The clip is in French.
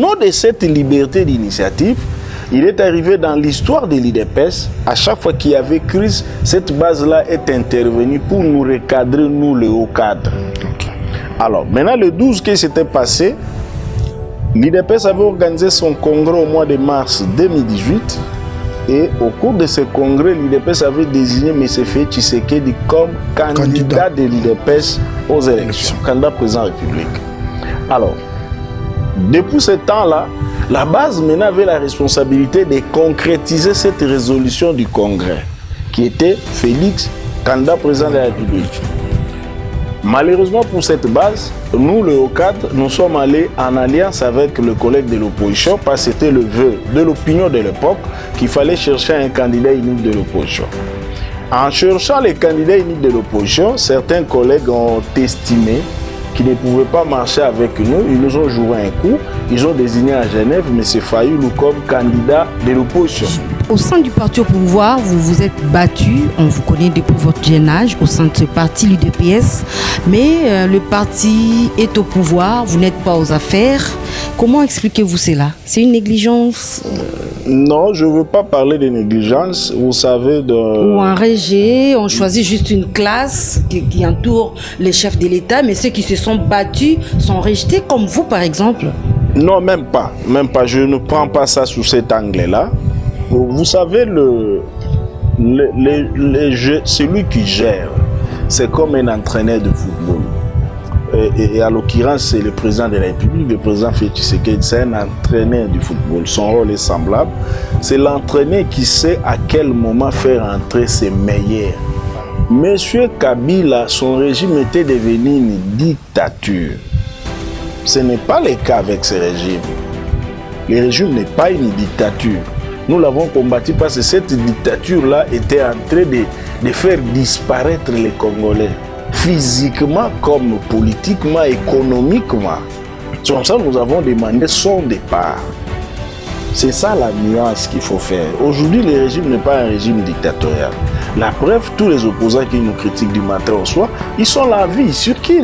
nom de cette liberté d'initiative, il est arrivé dans l'histoire de l'UDPS, à chaque fois qu'il y avait crise, cette base-là est intervenue pour nous recadrer, nous, le haut cadre. Alors, maintenant, le 12, qu'est-ce qui s'était passé? L'UDPS avait organisé son congrès au mois de mars 2018 et au cours de ce congrès, l'UDPS avait désigné M. Félix Tshisekedi comme candidat de l'UDPS aux élections, candidat président de la République. Alors, depuis ce temps-là, la base maintenant avait la responsabilité de concrétiser cette résolution du congrès, qui était Félix, candidat président de la République. Malheureusement pour cette base, nous, le haut cadre, nous sommes allés en alliance avec le collègue de l'opposition parce que c'était le vœu de l'opinion de l'époque qu'il fallait chercher un candidat unique de l'opposition. En cherchant les candidats uniques de l'opposition, certains collègues ont estimé qu'ils ne pouvaient pas marcher avec nous. Ils nous ont joué un coup. Ils ont désigné à Genève M. Fayoulou comme candidat de l'opposition. Au sein du parti au pouvoir, vous vous êtes battu, on vous connaît depuis votre jeune âge, au sein de ce parti, l'UDPS, mais le parti est au pouvoir, vous n'êtes pas aux affaires. Comment expliquez-vous cela? C'est une négligence Non, je ne veux pas parler de négligence, vous savez ou un rejet, on choisit juste une classe qui entoure les chefs de l'État, mais ceux qui se sont battus sont rejetés, comme vous par exemple? Non, même pas, je ne prends pas ça sous cet angle-là. Vous savez, celui qui gère, c'est comme un entraîneur de football. Et à l'occurrence, c'est le président de la République, le président Félix Tshisekedi, c'est un entraîneur du football. Son rôle est semblable. C'est l'entraîneur qui sait à quel moment faire entrer ses meilleurs. Monsieur Kabila, son régime était devenu une dictature. Ce n'est pas le cas avec ce régime. Le régime n'est pas une dictature. Nous l'avons combattu parce que cette dictature-là était en train de faire disparaître les Congolais, physiquement comme politiquement, économiquement. C'est comme ça que nous avons demandé son départ. C'est ça la nuance qu'il faut faire. Aujourd'hui, le régime n'est pas un régime dictatorial. La preuve, tous les opposants qui nous critiquent du matin au soir, ils sont la vie, sur qui?